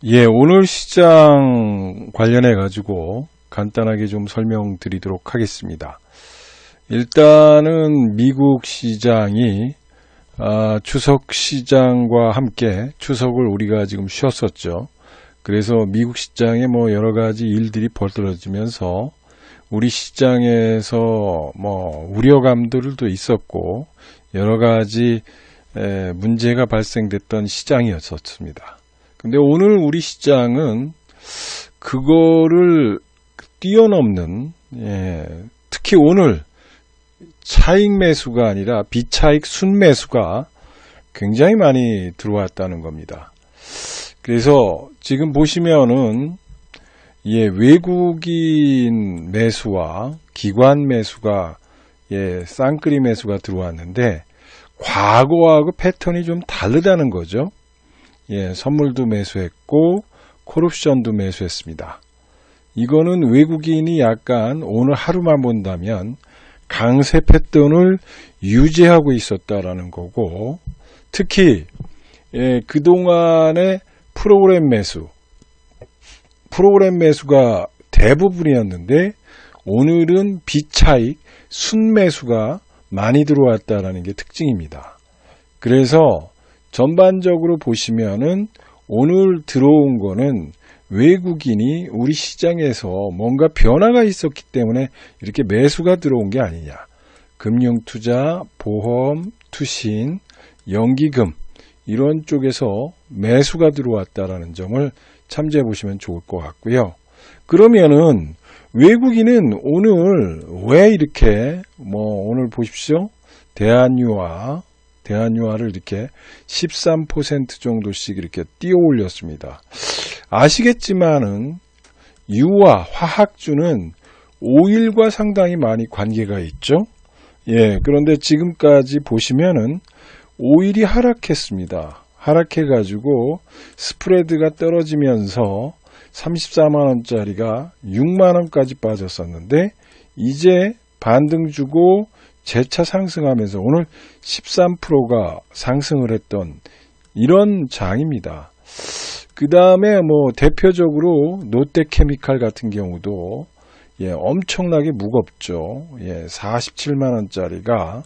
예, 오늘 시장 관련해 가지고 간단하게 좀 설명드리도록 하겠습니다. 일단은 미국 시장이 추석 시장과 함께 추석을 우리가 지금 쉬었었죠. 그래서 미국 시장에 뭐 여러 가지 일들이 벌어지면서 우리 시장에서 뭐 우려감들도 있었고 여러 가지 문제가 발생됐던 시장이었습니다. 근데 오늘 우리 시장은 그거를 뛰어넘는, 특히 오늘 차익 매수가 아니라 비차익 순매수가 굉장히 많이 들어왔다는 겁니다. 그래서 지금 보시면은 외국인 매수와 기관 매수가 쌍끌이 매수가 들어왔는데 과거하고 패턴이 좀 다르다는 거죠. 선물도 매수했고 콜옵션도 매수했습니다. 이거는 외국인이 약간 오늘 하루만 본다면 강세 패턴을 유지하고 있었다라는 거고, 특히 그동안의 프로그램 매수가 대부분이었는데 오늘은 비차익 순매수가 많이 들어왔다라는 게 특징입니다. 그래서 전반적으로 보시면은 오늘 들어온 거는 외국인이 우리 시장에서 뭔가 변화가 있었기 때문에 이렇게 매수가 들어온 게 아니냐. 금융투자, 보험, 투신, 연기금 이런 쪽에서 매수가 들어왔다라는 점을 참조해 보시면 좋을 것 같고요. 그러면은 외국인은 오늘 왜 이렇게 오늘 보십시오. 대한유화를 이렇게 13% 정도씩 이렇게 띄어 올렸습니다. 아시겠지만은 유화, 화학주는 오일과 상당히 많이 관계가 있죠. 그런데 지금까지 보시면은 오일이 하락했습니다. 하락해가지고 스프레드가 떨어지면서 34만원짜리가 6만원까지 빠졌었는데 이제 반등 주고 재차 상승하면서 오늘 13%가 상승을 했던 이런 장입니다. 그 다음에 대표적으로 롯데케미칼 같은 경우도 엄청나게 무겁죠. 47만원짜리가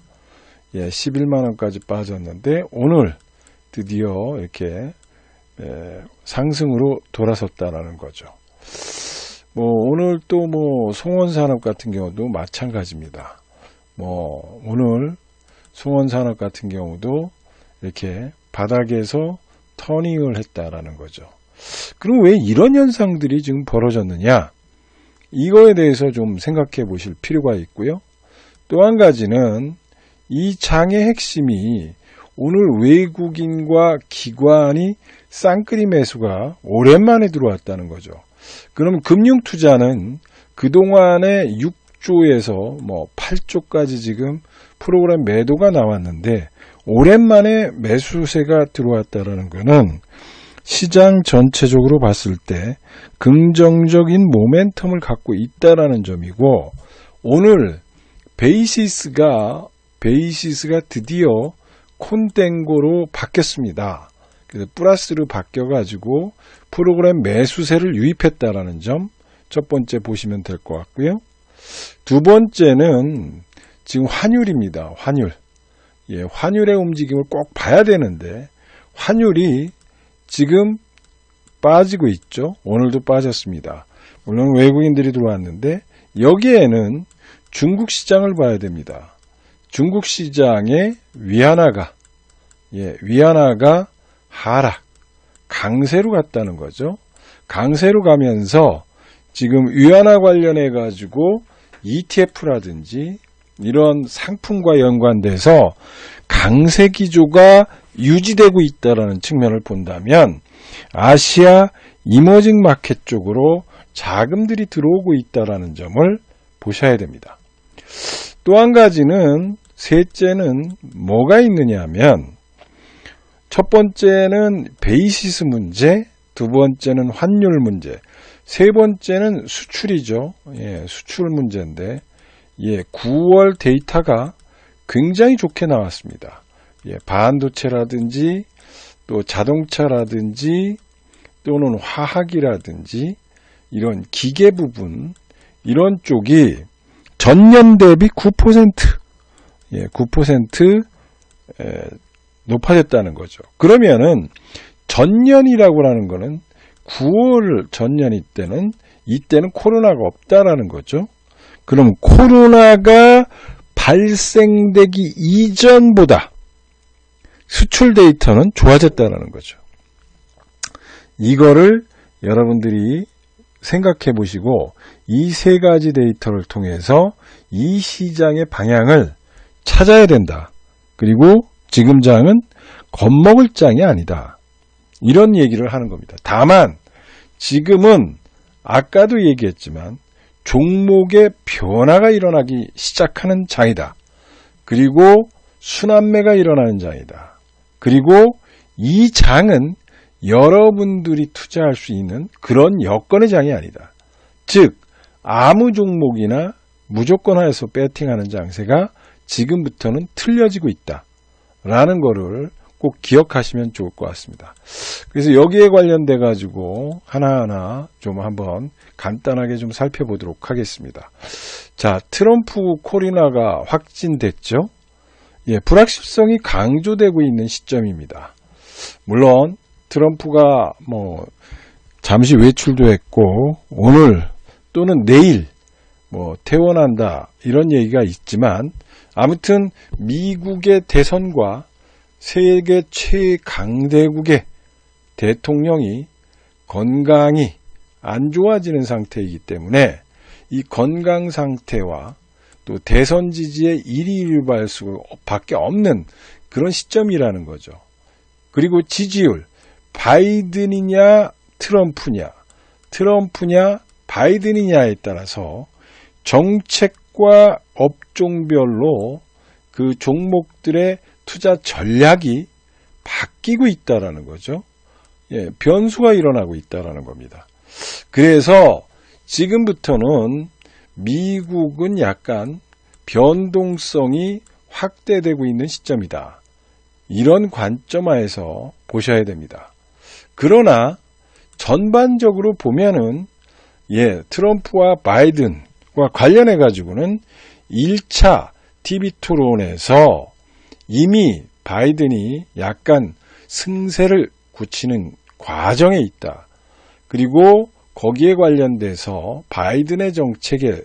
11만원까지 빠졌는데 오늘 드디어 이렇게 상승으로 돌아섰다라는 거죠. 오늘 또 송원산업 같은 경우도 마찬가지입니다. 오늘 송원산업 같은 경우도 이렇게 바닥에서 터닝을 했다라는 거죠. 그럼 왜 이런 현상들이 지금 벌어졌느냐? 이거에 대해서 좀 생각해 보실 필요가 있고요. 또 한 가지는 이 장의 핵심이 오늘 외국인과 기관이 쌍끌이 매수가 오랜만에 들어왔다는 거죠. 그럼 금융투자는 그동안에 6조에서 8조까지 지금 프로그램 매도가 나왔는데 오랜만에 매수세가 들어왔다라는 것은 시장 전체적으로 봤을 때 긍정적인 모멘텀을 갖고 있다라는 점이고, 오늘 베이시스가 드디어 콘땡고로 바뀌었습니다. 그래서 플러스로 바뀌어가지고 프로그램 매수세를 유입했다라는 점 첫 번째 보시면 될 것 같고요. 두 번째는 지금 환율입니다. 환율의 움직임을 꼭 봐야 되는데 환율이 지금 빠지고 있죠. 오늘도 빠졌습니다. 물론 외국인들이 들어왔는데 여기에는 중국 시장을 봐야 됩니다. 중국 시장의 위안화가 하락, 강세로 갔다는 거죠. 강세로 가면서 지금 위안화 관련해 가지고 ETF라든지 이런 상품과 연관돼서 강세 기조가 유지되고 있다는 측면을 본다면 아시아 이머징 마켓 쪽으로 자금들이 들어오고 있다는 점을 보셔야 됩니다. 또 한 가지는 셋째는 뭐가 있느냐 하면 첫 번째는 베이시스 문제, 두 번째는 환율 문제, 세 번째는 수출이죠. 수출 문제인데 9월 데이터가 굉장히 좋게 나왔습니다. 반도체라든지 또 자동차라든지 또는 화학이라든지 이런 기계 부분 이런 쪽이 전년 대비 9% 9% 높아졌다는 거죠. 그러면은 전년이라고 하는 거는 9월 전년이 때는 이때는 코로나가 없다라는 거죠. 그럼 코로나가 발생되기 이전보다 수출 데이터는 좋아졌다는 거죠. 이거를 여러분들이 생각해 보시고 이 세 가지 데이터를 통해서 이 시장의 방향을 찾아야 된다. 그리고 지금 장은 겁먹을 장이 아니다. 이런 얘기를 하는 겁니다. 다만 지금은 아까도 얘기했지만 종목의 변화가 일어나기 시작하는 장이다. 그리고 순환매가 일어나는 장이다. 그리고 이 장은 여러분들이 투자할 수 있는 그런 여건의 장이 아니다. 즉 아무 종목이나 무조건 하여서 배팅하는 장세가 지금부터는 틀려지고 있다. 라는 거를 꼭 기억하시면 좋을 것 같습니다. 그래서 여기에 관련돼 가지고 하나하나 좀 한번 간단하게 좀 살펴보도록 하겠습니다. 자, 트럼프 코로나가 확진됐죠? 예, 불확실성이 강조되고 있는 시점입니다. 물론 트럼프가 잠시 외출도 했고 오늘 또는 내일 퇴원한다 이런 얘기가 있지만 아무튼 미국의 대선과 세계 최강대국의 대통령이 건강이 안 좋아지는 상태이기 때문에 이 건강 상태와 또 대선 지지의 일희일비할 수밖에 없는 그런 시점이라는 거죠. 그리고 지지율 바이든이냐 트럼프냐 바이든이냐에 따라서 정책과 업종별로 그 종목들의 투자 전략이 바뀌고 있다라는 거죠. 예, 변수가 일어나고 있다라는 겁니다. 그래서 지금부터는 미국은 약간 변동성이 확대되고 있는 시점이다. 이런 관점하에서 보셔야 됩니다. 그러나 전반적으로 보면은 트럼프와 바이든과 관련해 가지고는 1차 TV 토론에서 이미 바이든이 약간 승세를 굳히는 과정에 있다. 그리고 거기에 관련돼서 바이든의 정책에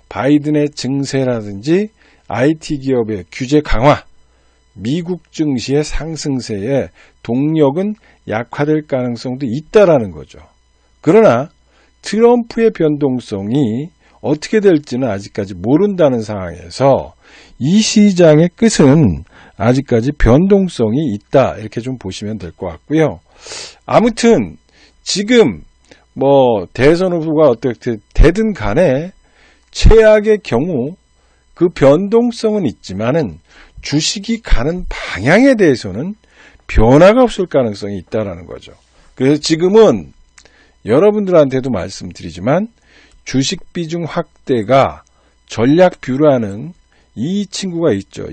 바이든의 증세라든지 IT 기업의 규제 강화, 미국 증시의 상승세에 동력은 약화될 가능성도 있다라는 거죠. 그러나 트럼프의 변동성이 어떻게 될지는 아직까지 모른다는 상황에서 이 시장의 끝은 아직까지 변동성이 있다 이렇게 좀 보시면 될 것 같고요. 아무튼 지금 대선 후보가 어떻게 되든 간에 최악의 경우 그 변동성은 있지만은 주식이 가는 방향에 대해서는 변화가 없을 가능성이 있다라는 거죠. 그래서 지금은 여러분들한테도 말씀드리지만 주식 비중 확대가 전략 뷰라는 이 친구가 있죠.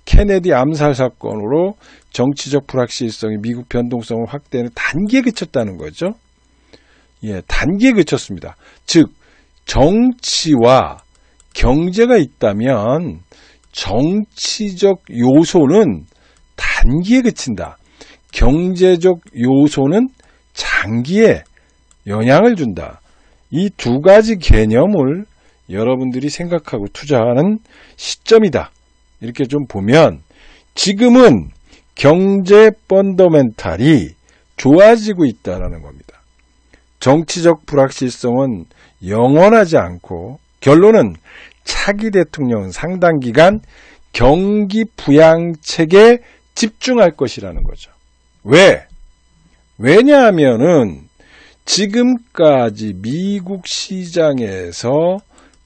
케네디 암살 사건으로 정치적 불확실성이 미국 변동성을 확대하는 단계에 그쳤다는 거죠. 단계에 그쳤습니다. 즉 정치와 경제가 있다면 정치적 요소는 단기에 그친다. 경제적 요소는 장기에 영향을 준다. 이 두 가지 개념을 여러분들이 생각하고 투자하는 시점이다. 이렇게 좀 보면 지금은 경제 펀더멘탈이 좋아지고 있다는 겁니다. 정치적 불확실성은 영원하지 않고 결론은 차기 대통령은 상당 기간 경기 부양책에 집중할 것이라는 거죠. 왜냐하면은 지금까지 미국 시장에서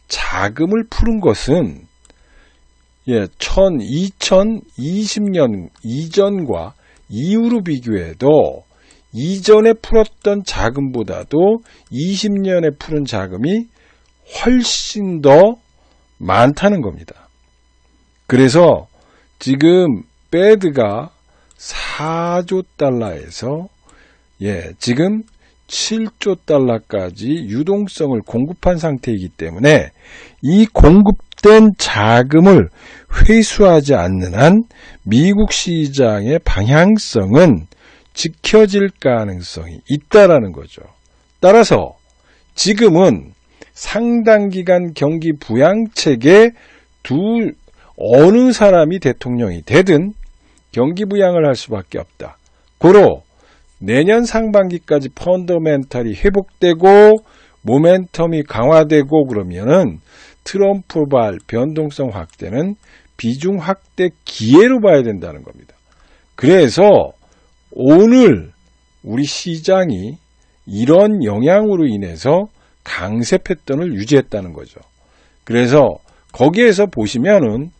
자금을 푸는 것은 2020년 이전과 이후로 비교해도 이전에 풀었던 자금보다도 20년에 푸른 자금이 훨씬 더 많다는 겁니다. 그래서 지금 배드가 4조 달러에서 지금 7조 달러까지 유동성을 공급한 상태이기 때문에 이 공급된 자금을 회수하지 않는 한 미국 시장의 방향성은 지켜질 가능성이 있다라는 거죠. 따라서 지금은 상당 기간 경기 부양책에 어느 사람이 대통령이 되든 경기 부양을 할 수밖에 없다. 고로 내년 상반기까지 펀더멘탈이 회복되고 모멘텀이 강화되고 그러면은 트럼프발 변동성 확대는 비중 확대 기회로 봐야 된다는 겁니다. 그래서 오늘 우리 시장이 이런 영향으로 인해서 강세 패턴을 유지했다는 거죠. 그래서 거기에서 보시면은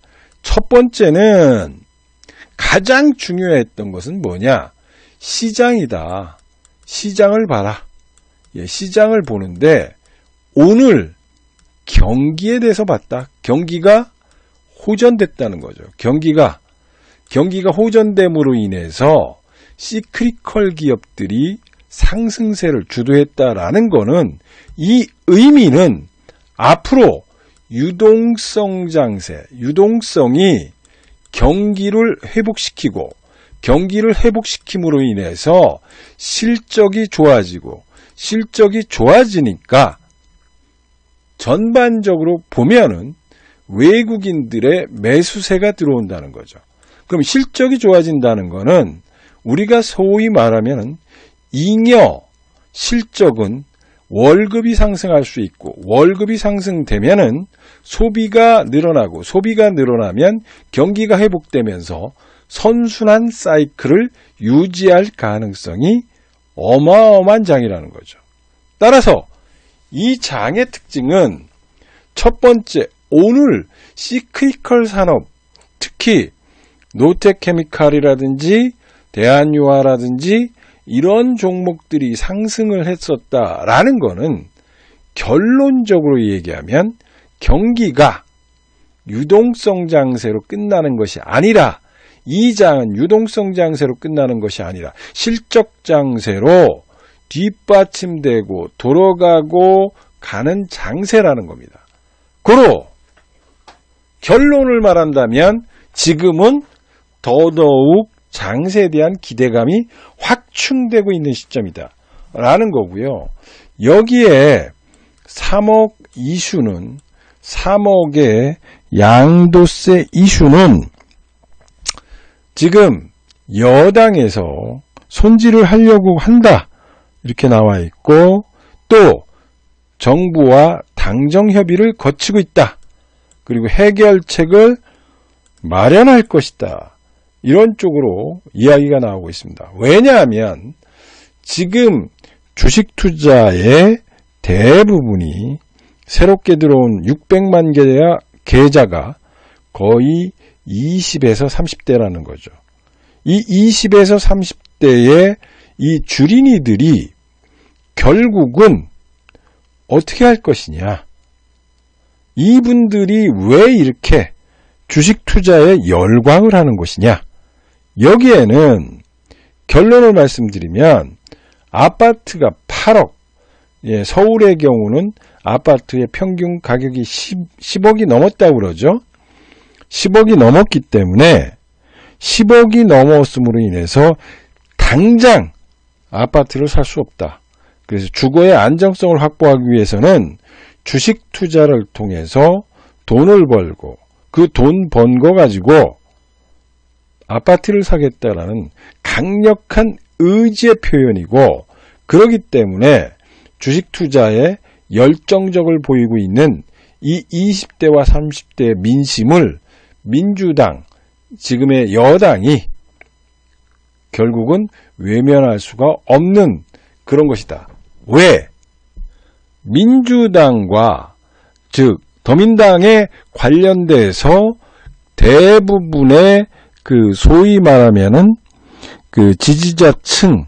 첫 번째는 가장 중요했던 것은 뭐냐? 시장이다. 시장을 봐라. 시장을 보는데 오늘 경기에 대해서 봤다. 경기가 호전됐다는 거죠. 경기가 호전됨으로 인해서 시크리컬 기업들이 상승세를 주도했다라는 거는 이 의미는 앞으로 유동성 장세, 유동성이 경기를 회복시키고 경기를 회복시킴으로 인해서 실적이 좋아지고 실적이 좋아지니까 전반적으로 보면은 외국인들의 매수세가 들어온다는 거죠. 그럼 실적이 좋아진다는 거는 우리가 소위 말하면 잉여 실적은 월급이 상승할 수 있고 월급이 상승되면은 소비가 늘어나고 소비가 늘어나면 경기가 회복되면서 선순환 사이클을 유지할 가능성이 어마어마한 장이라는 거죠. 따라서 이 장의 특징은 첫 번째, 오늘 시크리컬 산업, 특히 노텍케미칼이라든지 대한유화라든지 이런 종목들이 상승을 했었다라는 거는 결론적으로 얘기하면 경기가 유동성 장세로 끝나는 것이 아니라 이 장은 유동성 장세로 끝나는 것이 아니라 실적 장세로 뒷받침되고 돌아가고 가는 장세라는 겁니다. 고로 결론을 말한다면 지금은 더더욱 장세에 대한 기대감이 확충되고 있는 시점이다 라는 거고요. 여기에 3억 이슈는 3억의 양도세 이슈는 지금 여당에서 손질을 하려고 한다 이렇게 나와 있고 또 정부와 당정 협의를 거치고 있다. 그리고 해결책을 마련할 것이다. 이런 쪽으로 이야기가 나오고 있습니다. 왜냐하면 지금 주식 투자의 대부분이 새롭게 들어온 600만 개의 계좌가 거의 20에서 30대라는 거죠. 이 20에서 30대의 이 주린이들이 결국은 어떻게 할 것이냐. 이분들이 왜 이렇게 주식 투자에 열광을 하는 것이냐. 여기에는 결론을 말씀드리면 아파트가 8억, 서울의 경우는 아파트의 평균 가격이 10억이 넘었다고 그러죠. 10억이 넘었기 때문에 10억이 넘었음으로 인해서 당장 아파트를 살 수 없다. 그래서 주거의 안정성을 확보하기 위해서는 주식 투자를 통해서 돈을 벌고 그 돈 번 거 가지고 아파트를 사겠다라는 강력한 의지의 표현이고 그렇기 때문에 주식 투자에 열정적을 보이고 있는 이 20대와 30대의 민심을 민주당, 지금의 여당이 결국은 외면할 수가 없는 그런 것이다. 왜? 민주당과 즉 더민당에 관련돼서 대부분의 그 소위 말하면은 그 지지자층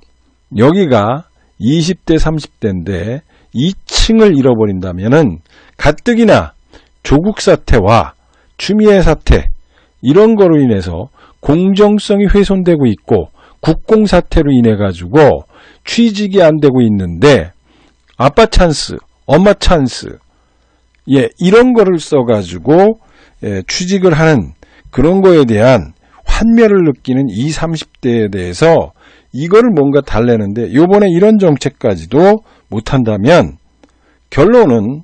여기가 20대 30대인데 이 층을 잃어버린다면은 가뜩이나 조국 사태와 추미애 사태 이런 거로 인해서 공정성이 훼손되고 있고 국공 사태로 인해 가지고 취직이 안 되고 있는데 아빠 찬스, 엄마 찬스, 이런 거를 써가지고 취직을 하는 그런 거에 대한 환멸을 느끼는 20, 30대에 대해서 이거를 뭔가 달래는데 요번에 이런 정책까지도 못한다면 결론은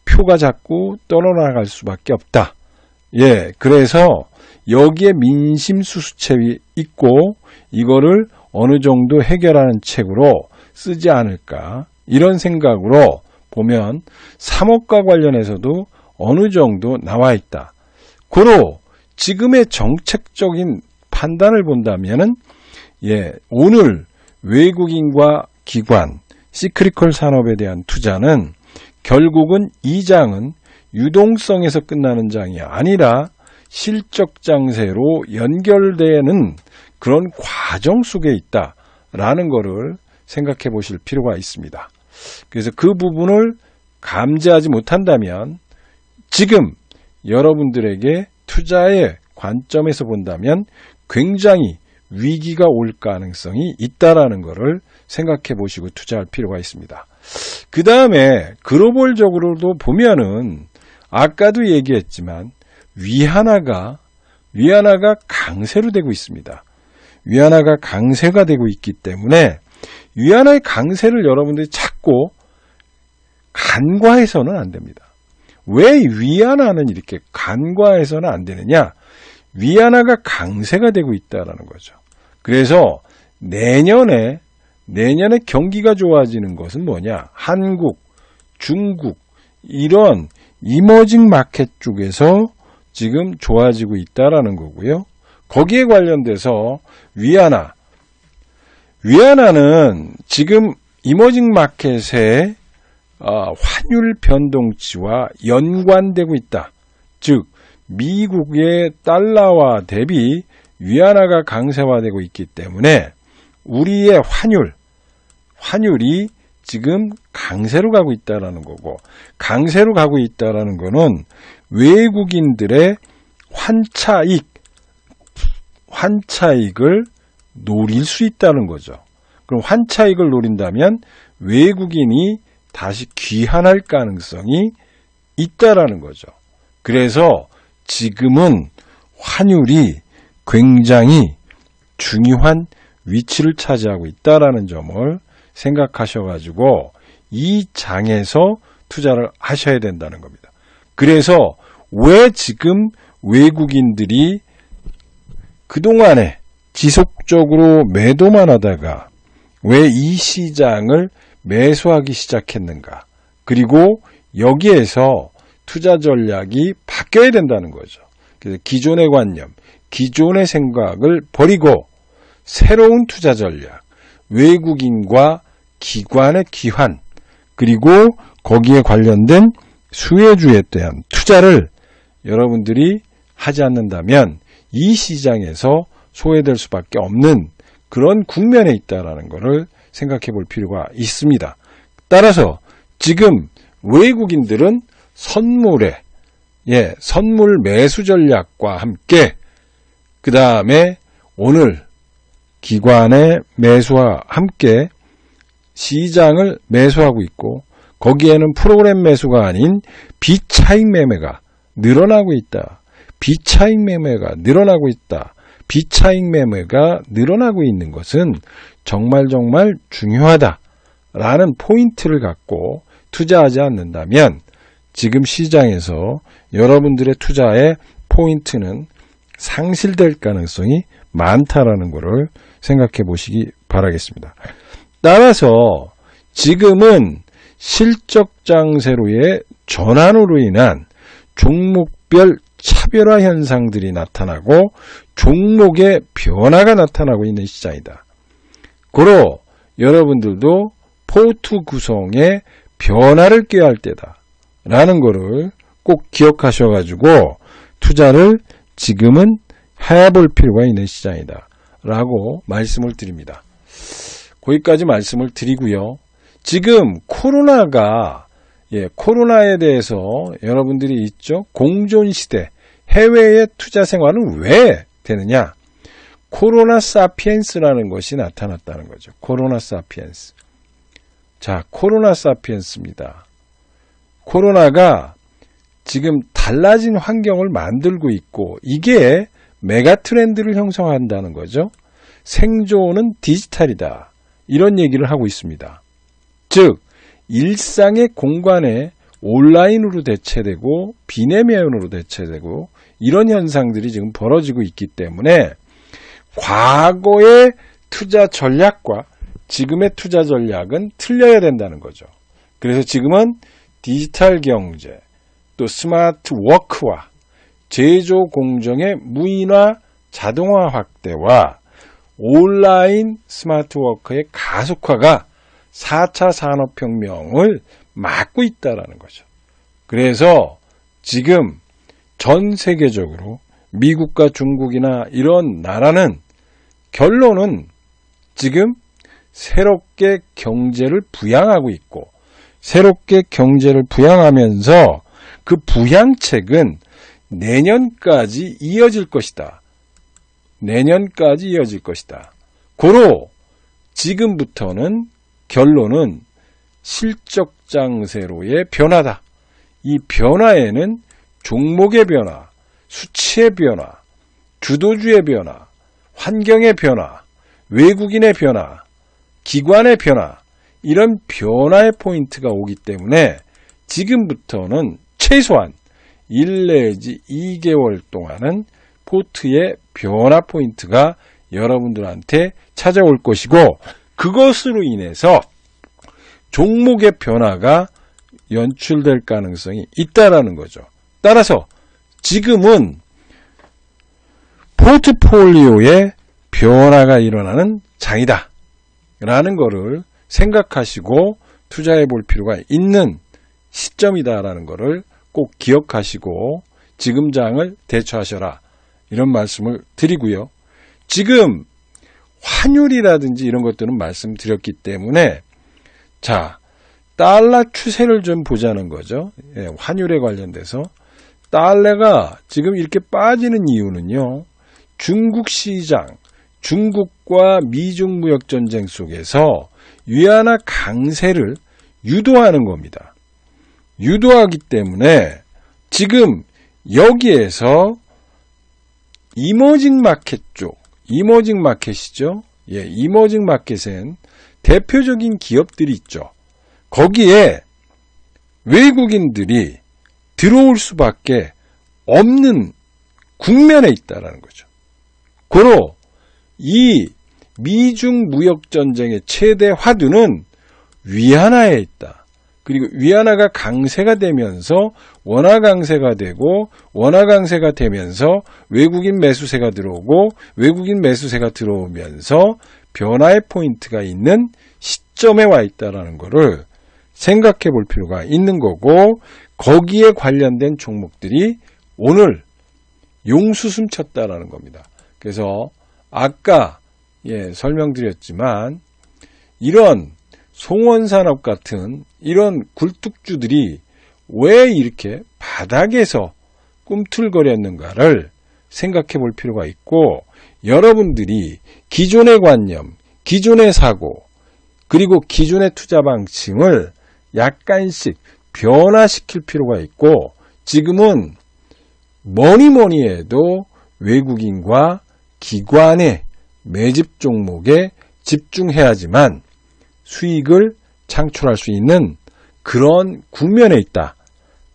표가 자꾸 떨어나갈 수밖에 없다. 그래서 여기에 민심 수수책이 있고 이거를 어느 정도 해결하는 책으로 쓰지 않을까 이런 생각으로 보면 3억과 관련해서도 어느 정도 나와 있다. 고로 지금의 정책적인 판단을 본다면은 오늘 외국인과 기관, 시크릿컬 산업에 대한 투자는 결국은 이 장은 유동성에서 끝나는 장이 아니라 실적 장세로 연결되는 그런 과정 속에 있다라는 것을 생각해 보실 필요가 있습니다. 그래서 그 부분을 감지하지 못한다면 지금 여러분들에게 투자의 관점에서 본다면 굉장히 위기가 올 가능성이 있다라는 것을 생각해 보시고 투자할 필요가 있습니다. 그 다음에 글로벌적으로도 보면은 아까도 얘기했지만 위안화가 강세로 되고 있습니다. 위안화가 강세가 되고 있기 때문에 위안화의 강세를 여러분들이 찾고 간과해서는 안 됩니다. 왜 위안화는 이렇게 간과해서는 안 되느냐? 위안화가 강세가 되고 있다라는 거죠. 그래서 내년에 경기가 좋아지는 것은 뭐냐? 한국, 중국 이런 이머징 마켓 쪽에서 지금 좋아지고 있다라는 거고요. 거기에 관련돼서 위안화는 지금 이머징 마켓의 환율 변동치와 연관되고 있다. 즉 미국의 달러와 대비 위안화가 강세화되고 있기 때문에 우리의 환율이 지금 강세로 가고 있다라는 거고, 강세로 가고 있다라는 거는 외국인들의 환차익을 노릴 수 있다는 거죠. 그럼 환차익을 노린다면 외국인이 다시 귀환할 가능성이 있다라는 거죠. 그래서 지금은 환율이 굉장히 중요한 위치를 차지하고 있다라는 점을 생각하셔가지고 이 장에서 투자를 하셔야 된다는 겁니다. 그래서 왜 지금 외국인들이 그동안에 지속적으로 매도만 하다가 왜 이 시장을 매수하기 시작했는가? 그리고 여기에서 투자 전략이 바뀌어야 된다는 거죠. 그래서 기존의 관념, 기존의 생각을 버리고 새로운 투자 전략, 외국인과 기관의 귀환, 그리고 거기에 관련된 수혜주에 대한 투자를 여러분들이 하지 않는다면 이 시장에서 소외될 수밖에 없는 그런 국면에 있다는 것을 생각해 볼 필요가 있습니다. 따라서 지금 외국인들은 선물 매수 전략과 함께 그 다음에 오늘 기관의 매수와 함께 시장을 매수하고 있고 거기에는 프로그램 매수가 아닌 비차익 매매가 늘어나고 있다. 비차익 매매가 늘어나고 있다. 비차익 매매가 늘어나고 있는 것은 정말 중요하다라는 포인트를 갖고 투자하지 않는다면 지금 시장에서 여러분들의 투자의 포인트는 상실될 가능성이 많다라는 것을 생각해 보시기 바라겠습니다. 따라서 지금은 실적 장세로의 전환으로 인한 종목별 차별화 현상들이 나타나고 종목의 변화가 나타나고 있는 시장이다. 고로 여러분들도 포트 구성에 변화를 꾀할 때다 라는 것을 꼭 기억하셔가지고 투자를 지금은 해볼 필요가 있는 시장이다 라고 말씀을 드립니다. 거기까지 말씀을 드리고요. 지금 코로나에 대해서 여러분들이 있죠. 공존시대, 해외의 투자 생활은 왜 되느냐? 코로나 사피엔스라는 것이 나타났다는 거죠. 코로나 사피엔스. 자, 코로나 사피엔스입니다. 코로나가 지금 달라진 환경을 만들고 있고 이게 메가 트렌드를 형성한다는 거죠. 생존은 디지털이다. 이런 얘기를 하고 있습니다. 즉 일상의 공간에 온라인으로 대체되고 비대면으로 대체되고 이런 현상들이 지금 벌어지고 있기 때문에 과거의 투자 전략과 지금의 투자 전략은 틀려야 된다는 거죠. 그래서 지금은 디지털 경제, 또 스마트 워크와 제조 공정의 무인화 자동화 확대와 온라인 스마트 워크의 가속화가 4차 산업혁명을 막고 있다는 거죠. 그래서 지금 전 세계적으로 미국과 중국이나 이런 나라는 결론은 지금 새롭게 경제를 부양하고 있고 새롭게 경제를 부양하면서 그 부양책은 내년까지 이어질 것이다. 내년까지 이어질 것이다. 고로 지금부터는 결론은 실적 장세로의 변화다. 이 변화에는 종목의 변화, 수치의 변화, 주도주의 변화, 환경의 변화, 외국인의 변화, 기관의 변화, 이런 변화의 포인트가 오기 때문에 지금부터는 최소한 1 내지 2개월 동안은 포트의 변화 포인트가 여러분들한테 찾아올 것이고 그것으로 인해서 종목의 변화가 연출될 가능성이 있다라는 거죠. 따라서 지금은 포트폴리오에 변화가 일어나는 장이다 라는 거를 생각하시고 투자해 볼 필요가 있는 시점이다라는 거를 꼭 기억하시고 지금 장을 대처하셔라 이런 말씀을 드리고요. 지금 환율이라든지 이런 것들은 말씀드렸기 때문에 자 달러 추세를 좀 보자는 거죠. 예, 환율에 관련돼서 달러가 지금 이렇게 빠지는 이유는요. 중국 시장, 중국과 미중 무역 전쟁 속에서 위안화 강세를 유도하는 겁니다. 유도하기 때문에 지금 여기에서 이머징 마켓 쪽, 이머징 마켓이죠. 예, 이머징 마켓엔 대표적인 기업들이 있죠. 거기에 외국인들이 들어올 수밖에 없는 국면에 있다라는 거죠. 고로 이 미중 무역 전쟁의 최대 화두는 위안화에 있다. 그리고 위안화가 강세가 되면서 원화 강세가 되고 원화 강세가 되면서 외국인 매수세가 들어오고 외국인 매수세가 들어오면서 변화의 포인트가 있는 시점에 와 있다라는 것을 생각해 볼 필요가 있는 거고 거기에 관련된 종목들이 오늘 용수숨 쳤다라는 겁니다. 그래서 아까 설명드렸지만 이런 송원산업 같은 이런 굴뚝주들이 왜 이렇게 바닥에서 꿈틀거렸는가를 생각해 볼 필요가 있고 여러분들이 기존의 관념, 기존의 사고 그리고 기존의 투자 방침을 약간씩 변화시킬 필요가 있고 지금은 뭐니 해도 외국인과 기관의 매집 종목에 집중해야지만 수익을 창출할 수 있는 그런 국면에 있다.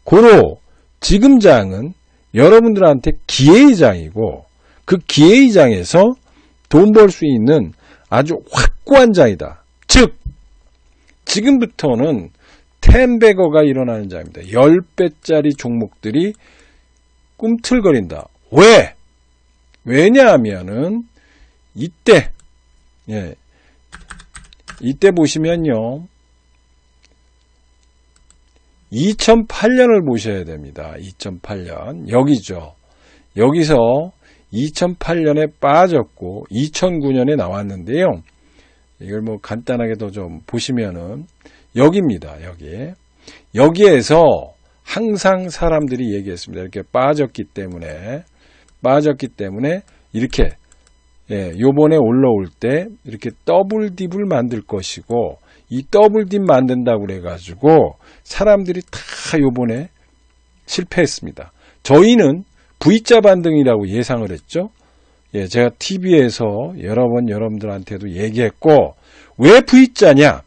고로 지금 장은 여러분들한테 기회의 장이고 그 기회의 장에서 돈 벌 수 있는 아주 확고한 장이다. 즉 지금부터는 10배거가 일어나는 장입니다. 10배짜리 종목들이 꿈틀거린다. 왜? 왜냐하면은 이때 보시면요. 2008년을 보셔야 됩니다. 2008년. 여기죠. 여기서 2008년에 빠졌고 2009년에 나왔는데요. 이걸 뭐 간단하게도 좀 보시면은 여기입니다. 여기에서 항상 사람들이 얘기했습니다. 이렇게 빠졌기 때문에 이렇게 예, 요번에 올라올 때 이렇게 더블 딥을 만들 것이고, 이 더블 딥 만든다고 그래가지고 사람들이 다 요번에 실패했습니다. 저희는 V자 반등이라고 예상을 했죠. 예, 제가 TV에서 여러 번 여러분들한테도 얘기했고, 왜 V자냐?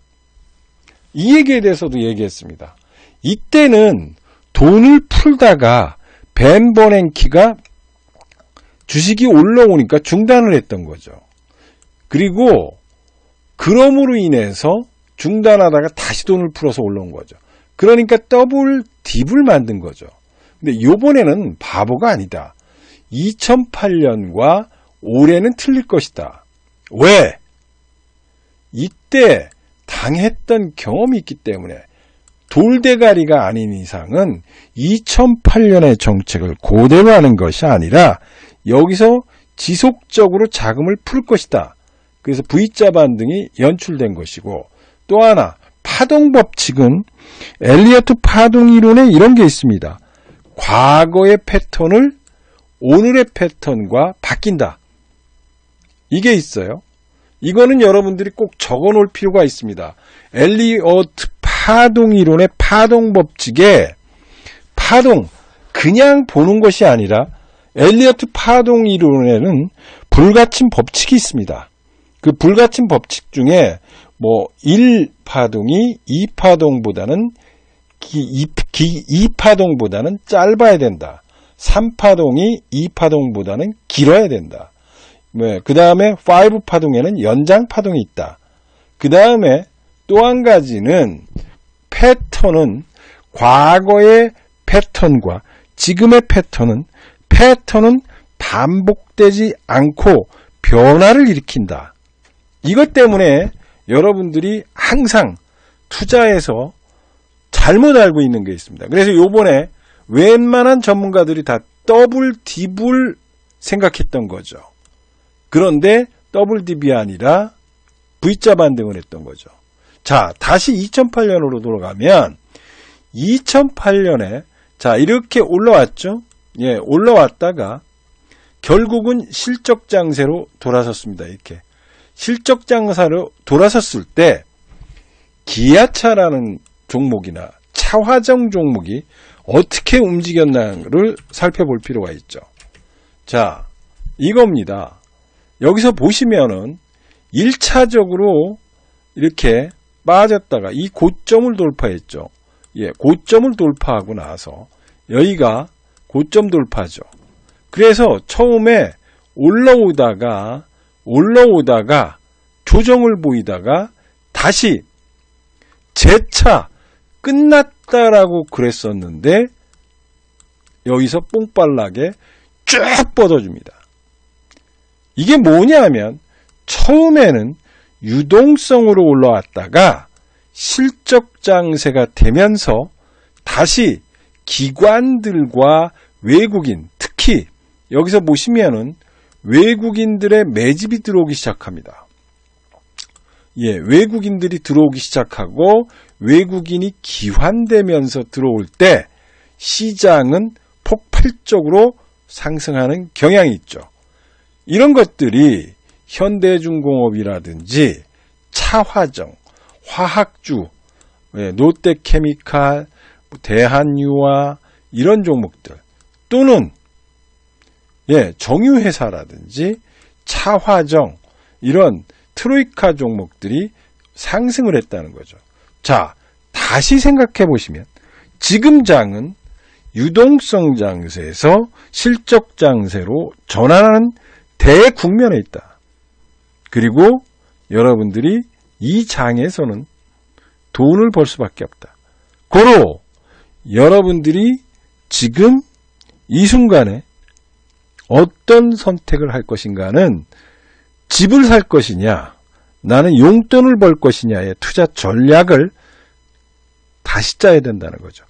이 얘기에 대해서도 얘기했습니다. 이때는 돈을 풀다가 벤 버냉키가 주식이 올라오니까 중단을 했던 거죠. 그리고 그럼으로 인해서 중단하다가 다시 돈을 풀어서 올라온 거죠. 그러니까 더블 딥을 만든 거죠. 근데 요번에는 바보가 아니다. 2008년과 올해는 틀릴 것이다. 왜? 이때 당했던 경험이 있기 때문에 돌대가리가 아닌 이상은 2008년의 정책을 그대로 하는 것이 아니라 여기서 지속적으로 자금을 풀 것이다. 그래서 V자 반등이 연출된 것이고, 또 하나 파동 법칙은 엘리어트 파동 이론에 이런 게 있습니다. 과거의 패턴을 오늘의 패턴과 바뀐다. 이게 있어요. 이거는 여러분들이 꼭 적어 놓을 필요가 있습니다. 엘리어트 파동 이론의 파동 법칙에 파동 그냥 보는 것이 아니라 엘리어트 파동 이론에는 불가침 법칙이 있습니다. 그 불가침 법칙 중에 1파동이 2파동보다는 2파동보다는 짧아야 된다. 3파동이 2파동보다는 길어야 된다. 그 다음에 5파동에는 연장파동이 있다. 그 다음에 또 한 가지는 패턴은 과거의 패턴과 지금의 패턴은 반복되지 않고 변화를 일으킨다. 이것 때문에 여러분들이 항상 투자에서 잘못 알고 있는 게 있습니다. 그래서 요번에 웬만한 전문가들이 다 더블 딥을 생각했던 거죠. 그런데 더블 딥이 아니라 V자 반등을 했던 거죠. 자, 다시 2008년으로 돌아가면 2008년에 자, 이렇게 올라왔죠. 예, 올라왔다가 결국은 실적 장세로 돌아섰습니다. 이렇게 실적 장사로 돌아섰을 때 기아차라는 종목이나 차화정 종목이 어떻게 움직였나를 살펴볼 필요가 있죠. 자, 이겁니다. 여기서 보시면은 1차적으로 이렇게 빠졌다가 이 고점을 돌파했죠. 예, 고점을 돌파하고 나서 여기가 고점 돌파죠. 그래서 처음에 올라오다가 조정을 보이다가 다시 재차 끝났다라고 그랬었는데 여기서 뽕빨나게 쭉 뻗어줍니다. 이게 뭐냐면 처음에는 유동성으로 올라왔다가 실적 장세가 되면서 다시 기관들과 외국인, 특히 여기서 보시면은 외국인들의 매집이 들어오기 시작합니다. 예, 외국인들이 들어오기 시작하고 외국인이 기환되면서 들어올 때 시장은 폭발적으로 상승하는 경향이 있죠. 이런 것들이 현대중공업이라든지 차화정, 화학주, 롯데케미칼, 대한유화 이런 종목들 또는 정유회사라든지 차화정 이런 트로이카 종목들이 상승을 했다는 거죠. 자, 다시 생각해 보시면 지금 장은 유동성 장세에서 실적 장세로 전환하는 대국면에 있다. 그리고 여러분들이 이 장에서는 돈을 벌 수밖에 없다. 고로 여러분들이 지금 이 순간에 어떤 선택을 할 것인가는 집을 살 것이냐, 나는 용돈을 벌 것이냐의 투자 전략을 다시 짜야 된다는 거죠.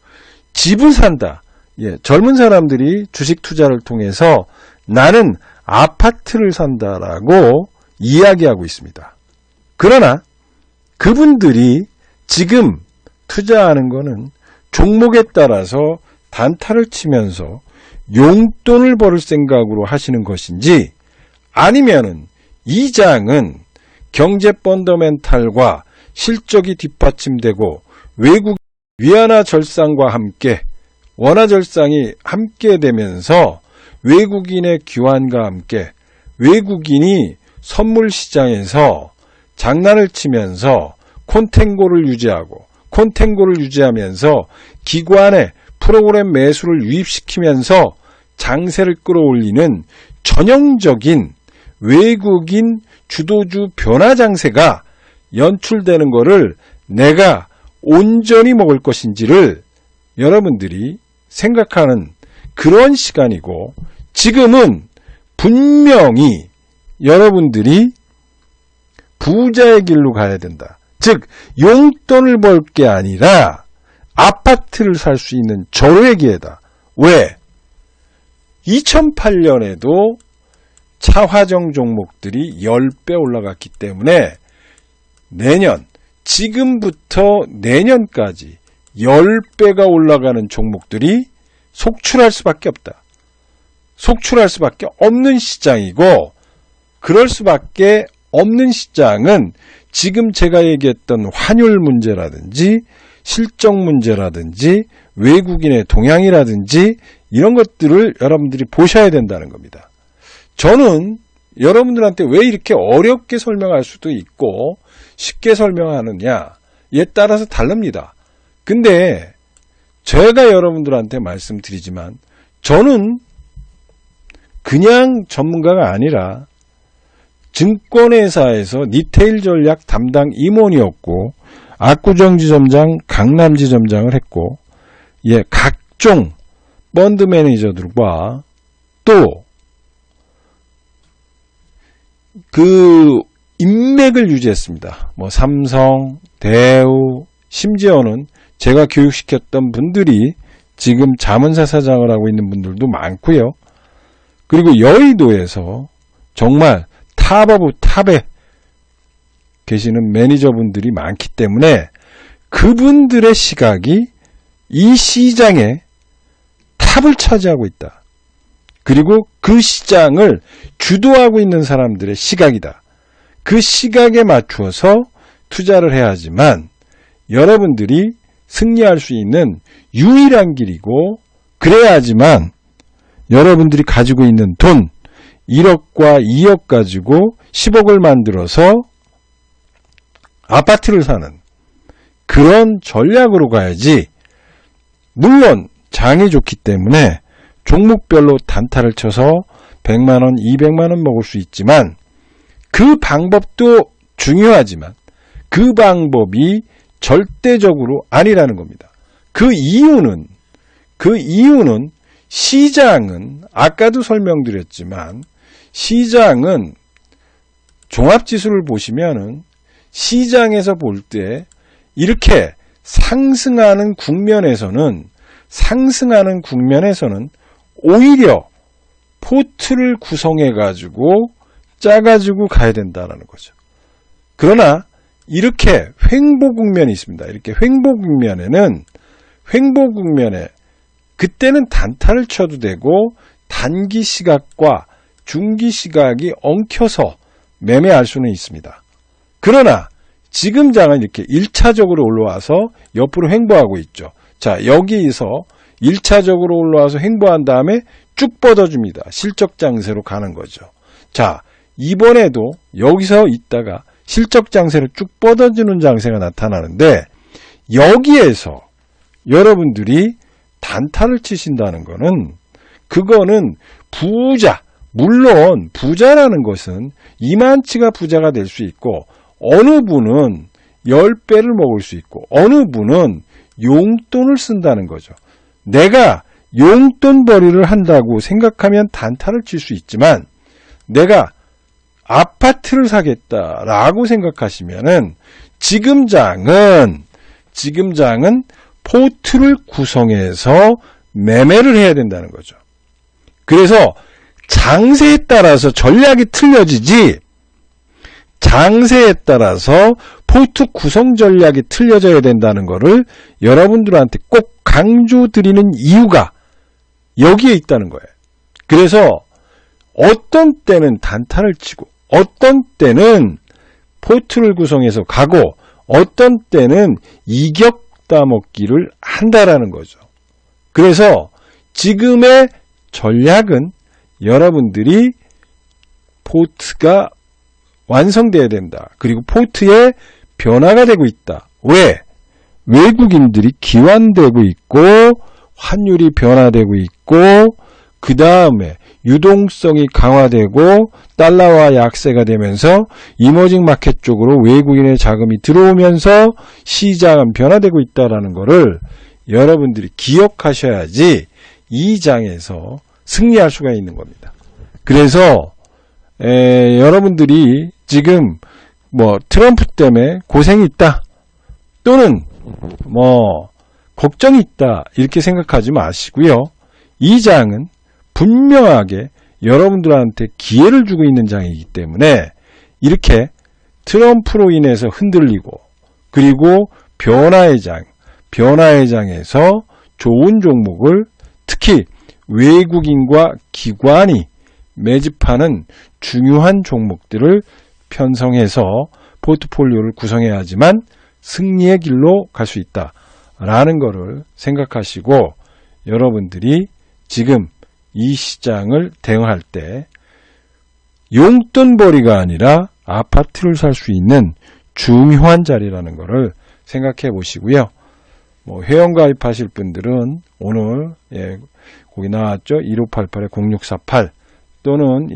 집을 산다. 예, 젊은 사람들이 주식 투자를 통해서 나는 아파트를 산다라고 이야기하고 있습니다. 그러나 그분들이 지금 투자하는 거는 종목에 따라서 단타를 치면서 용돈을 벌을 생각으로 하시는 것인지 아니면은 이 장은 경제 펀더멘탈과 실적이 뒷받침되고 외국 위안화 절상과 함께 원화 절상이 함께 되면서 외국인의 귀환과 함께 외국인이 선물 시장에서 장난을 치면서 콘탱고를 유지하면서 기관의 프로그램 매수를 유입시키면서 장세를 끌어올리는 전형적인 외국인 주도주 변화 장세가 연출되는 것을 내가 온전히 먹을 것인지를 여러분들이 생각하는 그런 시간이고, 지금은 분명히 여러분들이 부자의 길로 가야 된다. 즉 용돈을 벌 게 아니라 아파트를 살 수 있는 절호의 기회다. 왜? 2008년에도 차화정 종목들이 10배 올라갔기 때문에 지금부터 내년까지 10배가 올라가는 종목들이 속출할 수밖에 없다. 속출할 수밖에 없는 시장이고, 그럴 수밖에 없는 시장은 지금 제가 얘기했던 환율 문제라든지 실적 문제라든지 외국인의 동향이라든지 이런 것들을 여러분들이 보셔야 된다는 겁니다. 저는 여러분들한테 왜 이렇게 어렵게 설명할 수도 있고 쉽게 설명하느냐에 따라서 다릅니다. 근데 제가 여러분들한테 말씀드리지만 저는 그냥 전문가가 아니라 증권회사에서 리테일 전략 담당 임원이었고, 압구정 지점장, 강남 지점장을 했고, 각종 펀드 매니저들과 또 그 인맥을 유지했습니다. 삼성, 대우, 심지어는 제가 교육시켰던 분들이 지금 자문사 사장을 하고 있는 분들도 많고요. 그리고 여의도에서 정말 탑 오브 탑에 계시는 매니저분들이 많기 때문에 그분들의 시각이 이 시장의 탑을 차지하고 있다. 그리고 그 시장을 주도하고 있는 사람들의 시각이다. 그 시각에 맞추어서 투자를 해야 하지만 여러분들이 승리할 수 있는 유일한 길이고, 그래야지만 여러분들이 가지고 있는 돈 1억과 2억 가지고 10억을 만들어서 아파트를 사는 그런 전략으로 가야지. 물론 장이 좋기 때문에 종목별로 단타를 쳐서 100만원, 200만원 먹을 수 있지만 그 방법도 중요하지만 그 방법이 절대적으로 아니라는 겁니다. 그 이유는 시장은 아까도 설명드렸지만 시장은 종합지수를 보시면은 시장에서 볼 때 이렇게 상승하는 국면에서는 오히려 포트를 구성해가지고 짜가지고 가야 된다는 거죠. 그러나 이렇게 횡보 국면이 있습니다. 이렇게 횡보 국면에 그때는 단타를 쳐도 되고 단기 시각과 중기 시각이 엉켜서 매매할 수는 있습니다. 그러나 지금 장은 이렇게 1차적으로 올라와서 옆으로 횡보하고 있죠. 자, 여기서 1차적으로 올라와서 횡보한 다음에 쭉 뻗어줍니다. 실적 장세로 가는 거죠. 자, 이번에도 여기서 있다가 실적 장세를 쭉 뻗어주는 장세가 나타나는데, 여기에서 여러분들이 단타를 치신다는 거는, 그거는 물론 부자라는 것은 이만치가 부자가 될 수 있고, 어느 분은 10배를 먹을 수 있고, 어느 분은 용돈을 쓴다는 거죠. 내가 용돈벌이를 한다고 생각하면 단타를 칠 수 있지만, 내가 아파트를 사겠다라고 생각하시면은 지금 장은 포트를 구성해서 매매를 해야 된다는 거죠. 그래서 장세에 따라서 전략이 틀려지지, 장세에 따라서 포트 구성 전략이 틀려져야 된다는 것을 여러분들한테 꼭 강조드리는 이유가 여기에 있다는 거예요. 그래서 어떤 때는 단타를 치고 어떤 때는 포트를 구성해서 가고 어떤 때는 이격 따먹기를 한다라는 거죠. 그래서 지금의 전략은 여러분들이 포트가 완성돼야 된다. 그리고 포트에 변화가 되고 있다. 왜? 외국인들이 기환되고 있고 환율이 변화되고 있고 그 다음에 유동성이 강화되고 달러화 약세가 되면서 이머징 마켓 쪽으로 외국인의 자금이 들어오면서 시장은 변화되고 있다는 것을 여러분들이 기억하셔야지 이 장에서 승리할 수가 있는 겁니다. 그래서 여러분들이 지금 트럼프 때문에 고생이 있다 또는 걱정이 있다 이렇게 생각하지 마시고요. 이 장은 분명하게 여러분들한테 기회를 주고 있는 장이기 때문에 이렇게 트럼프로 인해서 흔들리고 그리고 변화의 장에서 좋은 종목을 특히 외국인과 기관이 매집하는 중요한 종목들을 편성해서 포트폴리오를 구성해야 하지만 승리의 길로 갈 수 있다라는 것을 생각하시고 여러분들이 지금 이 시장을 대응할 때 용돈벌이가 아니라 아파트를 살 수 있는 중요한 자리라는 것을 생각해 보시고요. 회원가입하실 분들은 오늘 거기 나왔죠. 1588-0648 또는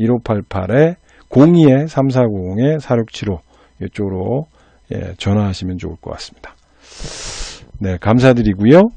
1588-02-3490-4675 이쪽으로 전화하시면 좋을 것 같습니다. 네, 감사드리고요.